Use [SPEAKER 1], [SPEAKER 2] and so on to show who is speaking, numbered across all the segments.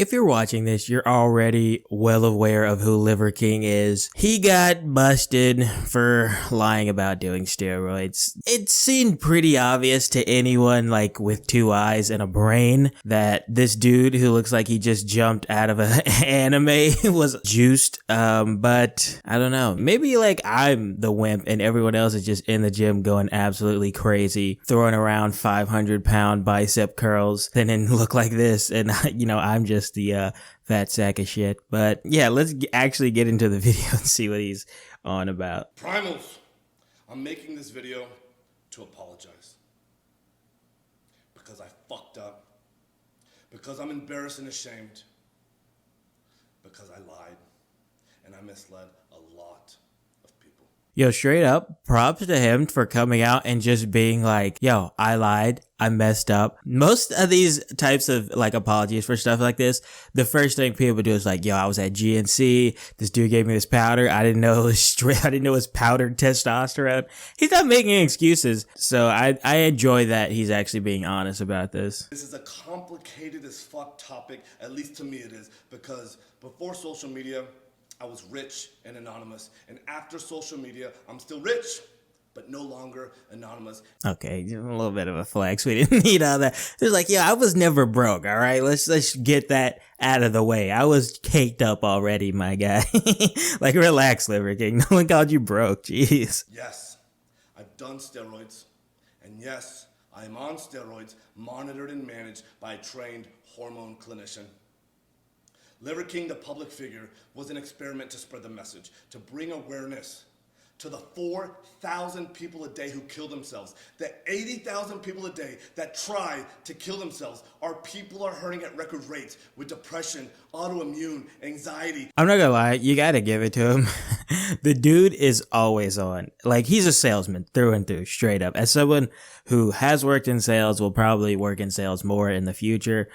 [SPEAKER 1] If you're watching this, you're already well aware of who Liver King is. He got busted for lying about doing steroids. It seemed pretty obvious to anyone like with two eyes and a brain that this dude who looks like he just jumped out of an anime was juiced. But I don't know. Maybe like I'm the wimp and everyone else is just in the gym going absolutely crazy, throwing around 500-pound bicep curls, and then look like this. And I'm just the fat sack of shit. But yeah, let's actually get into the video and see what he's on about.
[SPEAKER 2] Primals, I'm making this video to apologize. Because I fucked up. Because I'm embarrassed and ashamed. Because I lied. And I misled a lot of people.
[SPEAKER 1] Yo, straight up, props to him for coming out and just being like, yo, I lied. I messed up. Most of these types of like apologies for stuff like this, the first thing people do is like, yo, I was at GNC. This dude gave me this powder. I didn't know it was straight. I didn't know it was powdered testosterone. He's not making excuses. So I enjoy that he's actually being honest about this.
[SPEAKER 2] This is a complicated as fuck topic. At least to me it is. Because before social media, I was rich and anonymous. And after social media, I'm still rich, but no longer anonymous.
[SPEAKER 1] Okay, a little bit of a flex. We didn't need all that. It was like, yeah, I was never broke, all right? Let's get that out of the way. I was caked up already, my guy. Like, relax, Liver King. No one called you broke, jeez.
[SPEAKER 2] Yes, I've done steroids. And yes, I am on steroids, monitored and managed by a trained hormone clinician. Liver King, the public figure, was an experiment to spread the message, to bring awareness to the 4,000 people a day who kill themselves, the 80,000 people a day that try to kill themselves. Our people are hurting at record rates with depression, autoimmune, anxiety.
[SPEAKER 1] I'm not gonna lie, you gotta give it to him. The dude is always on. Like, he's a salesman through and through, straight up. As someone who has worked in sales, will probably work in sales more in the future.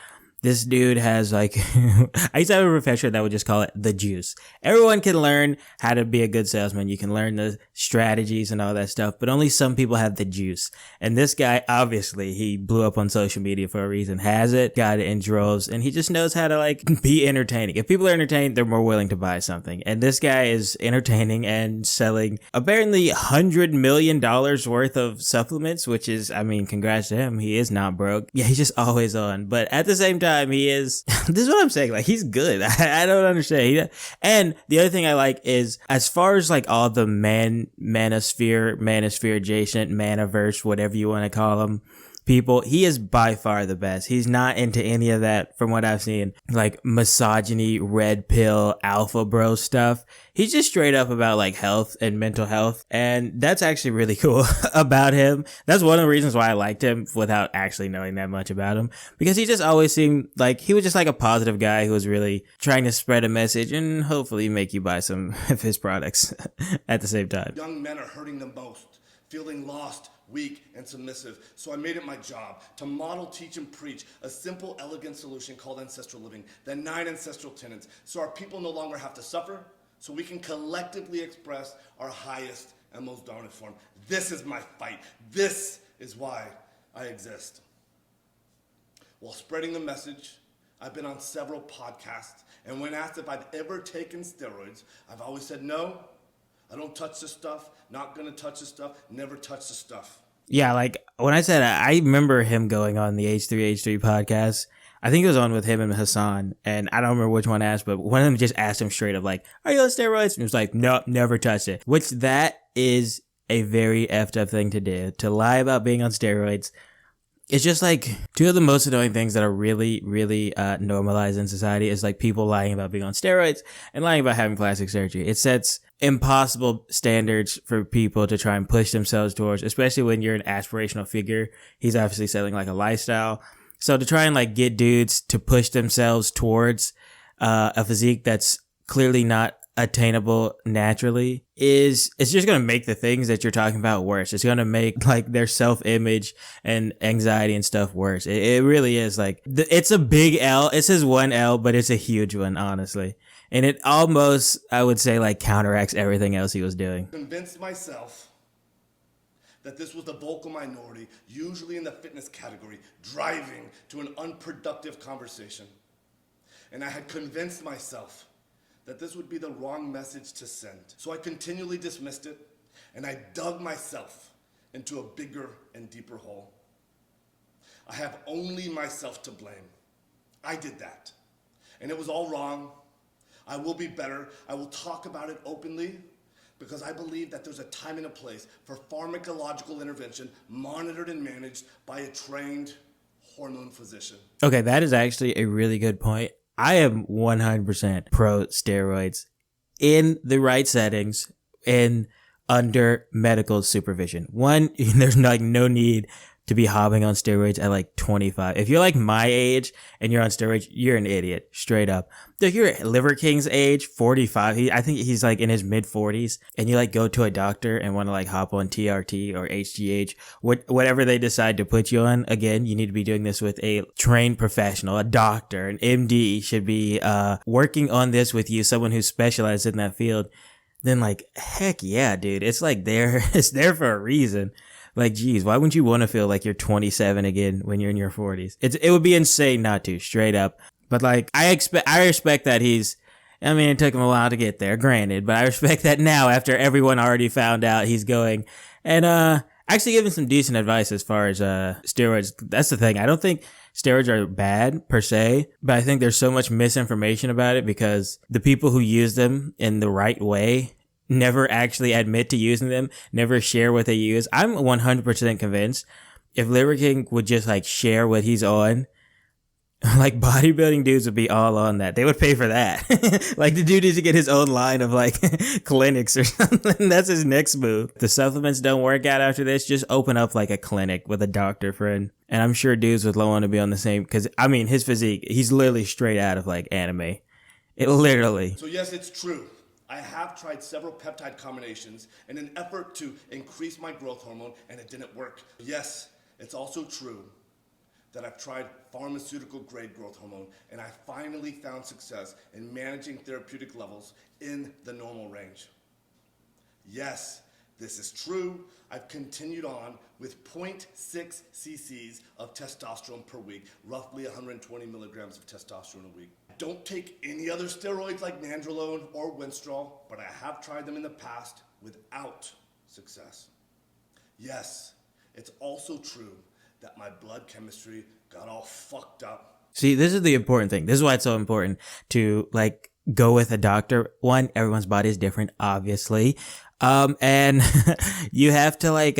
[SPEAKER 1] This dude has like, I used to have a professor that would just call it the juice. Everyone can learn how to be a good salesman. You can learn the strategies and all that stuff, but only some people have the juice. And this guy, obviously, he blew up on social media for a reason, has it, got it in droves, and he just knows how to like be entertaining. If people are entertained, they're more willing to buy something. And this guy is entertaining and selling apparently $100 million worth of supplements, which is, I mean, congrats to him. He is not broke. Yeah, he's just always on. But at the same time, he is, this is what I'm saying, like, he's good. I don't understand. And the other thing I like is, as far as like all the manosphere adjacent, manaverse, whatever you want to call them, people, he is by far the best. He's not into any of that, from what I've seen, like misogyny, red pill, alpha bro stuff. He's just straight up about like health and mental health. And that's actually really cool about him. That's one of the reasons why I liked him without actually knowing that much about him, because he just always seemed like he was just like a positive guy who was really trying to spread a message and hopefully make you buy some of his products at the same time.
[SPEAKER 2] Young men are hurting the most, feeling lost, weak, and submissive. So I made it my job to model, teach, and preach a simple, elegant solution called ancestral living, the 9 ancestral tenets, so our people no longer have to suffer, so we can collectively express our highest and most dominant form. This is my fight. This is why I exist. While spreading the message, I've been on several podcasts, and when asked if I've ever taken steroids, I've always said no. I don't touch this stuff, not gonna touch this stuff, never touch this stuff.
[SPEAKER 1] Yeah, like when I said, I remember him going on the H3H3 podcast. I think it was on with him and Hassan, and I don't remember which one asked, but one of them just asked him straight up like, are you on steroids? And he was like, nope, never touched it. Which that is a very effed up thing to do, to lie about being on steroids. It's just like two of the most annoying things that are really, really normalized in society is like people lying about being on steroids and lying about having plastic surgery. It sets impossible standards for people to try and push themselves towards, especially when you're an aspirational figure. He's obviously selling like a lifestyle. So to try and like get dudes to push themselves towards a physique that's clearly not attainable naturally it's just going to make the things that you're talking about worse. It's going to make like their self-image and anxiety and stuff worse. It really is like, it's a big L. It says one L, but it's a huge one, honestly. And it almost, I would say, like counteracts everything else he was doing.
[SPEAKER 2] Convinced myself that this was the vocal minority, usually in the fitness category, driving to an unproductive conversation. And I had convinced myself that this would be the wrong message to send. So I continually dismissed it, and I dug myself into a bigger and deeper hole. I have only myself to blame. I did that. And it was all wrong. I will be better. I will talk about it openly because I believe that there's a time and a place for pharmacological intervention monitored and managed by a trained hormone physician.
[SPEAKER 1] Okay, that is actually a really good point. I am 100% pro steroids in the right settings and under medical supervision. One, there's like no need to be hopping on steroids at like 25. If you're like my age and you're on steroids, you're an idiot, straight up. If you're Liver King's age, 45, I think he's like in his mid 40s, and you like go to a doctor and want to like hop on TRT or HGH, whatever they decide to put you on. Again, you need to be doing this with a trained professional, a doctor, an MD should be working on this with you, someone who specializes in that field. Then like, heck yeah, dude, it's like it's there for a reason. Like, geez, why wouldn't you want to feel like you're 27 again when you're in your 40s? It would be insane not to, straight up. But like, I respect that it took him a while to get there, granted, but I respect that now after everyone already found out he's going. And, actually giving some decent advice as far as, steroids. That's the thing. I don't think steroids are bad per se, but I think there's so much misinformation about it because the people who use them in the right way never actually admit to using them, never share what they use. I'm 100% convinced if Liver King would just like share what he's on, like bodybuilding dudes would be all on that. They would pay for that. Like the dude needs to get his own line of like clinics or something. That's his next move. If the supplements don't work out after this, just open up like a clinic with a doctor friend. And I'm sure dudes would want to be on the same, cause I mean, his physique, he's literally straight out of like anime. It literally.
[SPEAKER 2] So yes, it's true. I have tried several peptide combinations in an effort to increase my growth hormone, and it didn't work. Yes, it's also true that I've tried pharmaceutical grade growth hormone, and I finally found success in managing therapeutic levels in the normal range. Yes, this is true. I've continued on with 0.6 cc's of testosterone per week, roughly 120 milligrams of testosterone a week. Don't take any other steroids like nandrolone or Winstrol, but I have tried them in the past without success. Yes, it's also true that my blood chemistry got all fucked up.
[SPEAKER 1] See, this is the important thing. This is why it's so important to like go with a doctor. One, everyone's body is different, obviously. And you have to like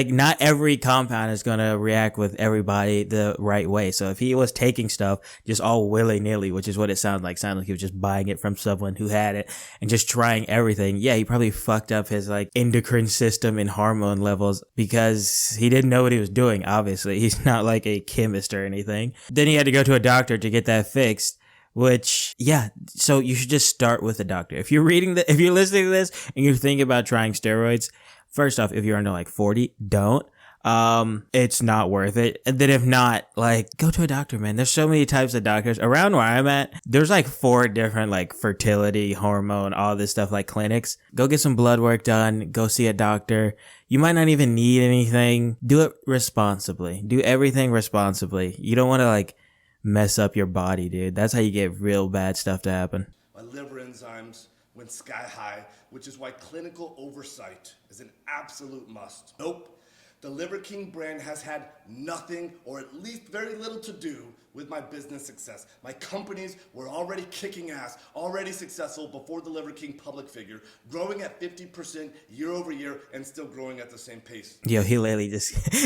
[SPEAKER 1] not every compound is going to react with everybody the right way. So if he was taking stuff just all willy nilly, which is what it sounded like he was just buying it from someone who had it and just trying everything. Yeah, he probably fucked up his like endocrine system and hormone levels because he didn't know what he was doing. Obviously, he's not like a chemist or anything. Then he had to go to a doctor to get that fixed. Which, yeah, so you should just start with a doctor. If you're if you're listening to this and you're thinking about trying steroids, first off, if you're under like 40, don't. It's not worth it. And then if not, like, go to a doctor, man. There's so many types of doctors. Around where I'm at, there's like 4 different like fertility, hormone, all this stuff like clinics. Go get some blood work done. Go see a doctor. You might not even need anything. Do it responsibly. Do everything responsibly. You don't want to like mess up your body, dude. That's how you get real bad stuff to happen.
[SPEAKER 2] My liver enzymes went sky high, which is why clinical oversight is an absolute must. Nope. The Liver King brand has had nothing, or at least very little, to do with my business success. My companies were already kicking ass, already successful before the Liver King public figure, growing at 50% year over year and still growing at the same pace.
[SPEAKER 1] Yo, he literally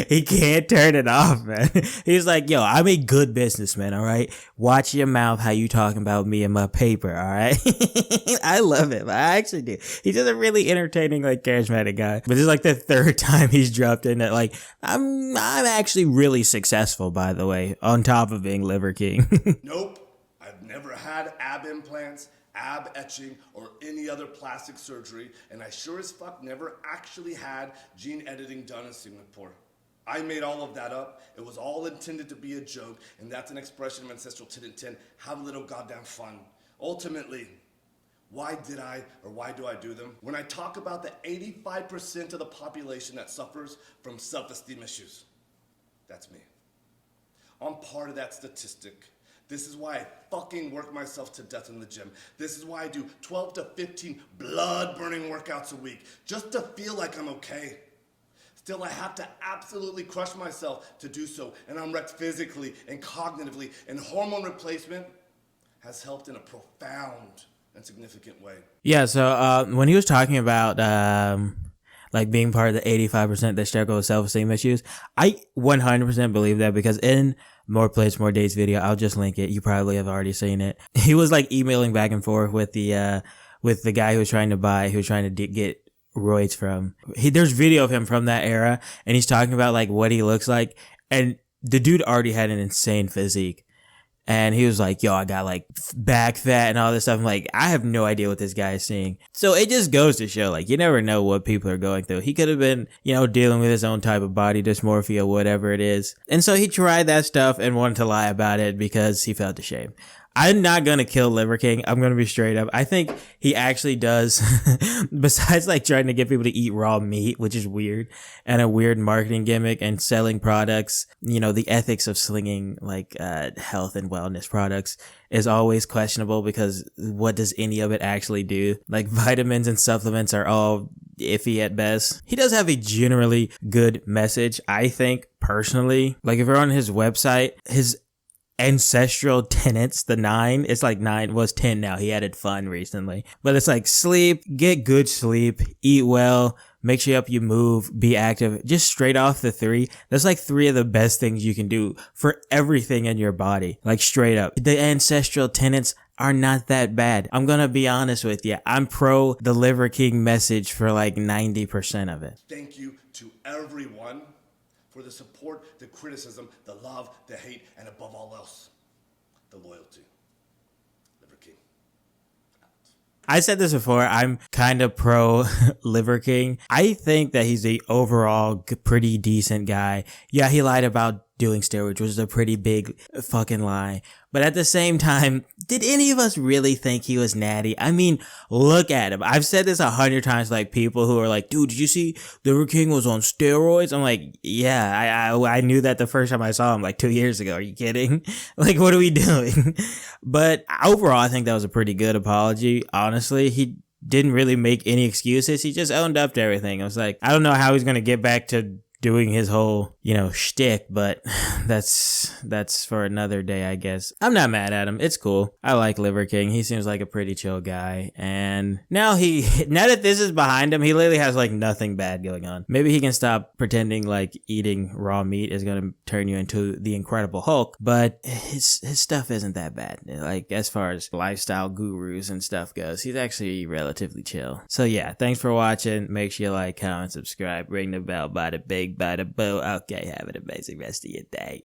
[SPEAKER 1] he can't turn it off, man. He's like, yo, I'm a good businessman, all right? Watch your mouth how you talking about me and my paper, all right? I love him. I actually do. He's just a really entertaining, like, charismatic guy. But this is like the 3rd time he's dropped in that, like, I'm actually really successful, by the way, on top of being Liver King.
[SPEAKER 2] Nope. I've never had ab implants, ab etching, or any other plastic surgery, and I sure as fuck never actually had gene editing done in Singapore. I made all of that up. It was all intended to be a joke, and that's an expression of ancestral 10 and 10. Have a little goddamn fun. Ultimately, why did I, or why do I do them? When I talk about the 85% of the population that suffers from self-esteem issues, that's me. I'm part of that statistic This is why I fucking work myself to death in the gym. This is why I do 12 to 15 blood-burning workouts a week, just to feel like I'm okay. Still, I have to absolutely crush myself to do so, and I'm wrecked physically and cognitively, and hormone replacement has helped in a profound and significant way.
[SPEAKER 1] Yeah, so when he was talking about like being part of the 85% that struggle with self-esteem issues, I 100% believe that, because in More Plates, More Dates video, I'll just link it. You probably have already seen it. He was like emailing back and forth with the guy who was trying to get roids from. There's video of him from that era, and he's talking about like what he looks like, and the dude already had an insane physique. And he was like, yo, I got like back fat and all this stuff. I'm like, I have no idea what this guy is seeing. So it just goes to show, like, you never know what people are going through. He could have been, dealing with his own type of body dysmorphia, whatever it is. And so he tried that stuff and wanted to lie about it because he felt ashamed. I'm not going to kill Liver King. I'm going to be straight up. I think he actually does, besides like trying to get people to eat raw meat, which is weird, and a weird marketing gimmick and selling products, the ethics of slinging like health and wellness products is always questionable, because what does any of it actually do? Like vitamins and supplements are all iffy at best. He does have a generally good message, I think, personally. Like if you're on his website, his ancestral tenets, the 9, it's like 9 was 10 now. He added fun recently, but it's like sleep, get good sleep, eat well, make sure you move, be active. Just straight off the 3, that's like 3 of the best things you can do for everything in your body. Like straight up, the ancestral tenets are not that bad. I'm gonna be honest with you. I'm pro the Liver King message for like 90% of it.
[SPEAKER 2] Thank you to everyone for the support, the criticism, the love, the hate, and above all else, the loyalty. Liver King.
[SPEAKER 1] I said this before, I'm kind of pro Liver King. I think that he's the overall pretty decent guy. Yeah, he lied about doing steroids, which is a pretty big fucking lie. But at the same time, did any of us really think he was natty? I mean, look at him. I've said this 100 times, like people who are like, dude, did you see Liver King was on steroids? I'm like, yeah, I knew that the first time I saw him like 2 years ago. Are you kidding? Like, what are we doing? But overall, I think that was a pretty good apology. Honestly, he didn't really make any excuses. He just owned up to everything. I was like, I don't know how he's going to get back to doing his whole, shtick, but that's for another day, I guess. I'm not mad at him. It's cool. I like Liver King. He seems like a pretty chill guy. And now that this is behind him, he literally has like nothing bad going on. Maybe he can stop pretending like eating raw meat is going to turn you into the Incredible Hulk, but his stuff isn't that bad. Like as far as lifestyle gurus and stuff goes, he's actually relatively chill. So yeah, thanks for watching. Make sure you like, comment, subscribe, ring the bell, bada big, bada boo. Okay, have an amazing rest of your day.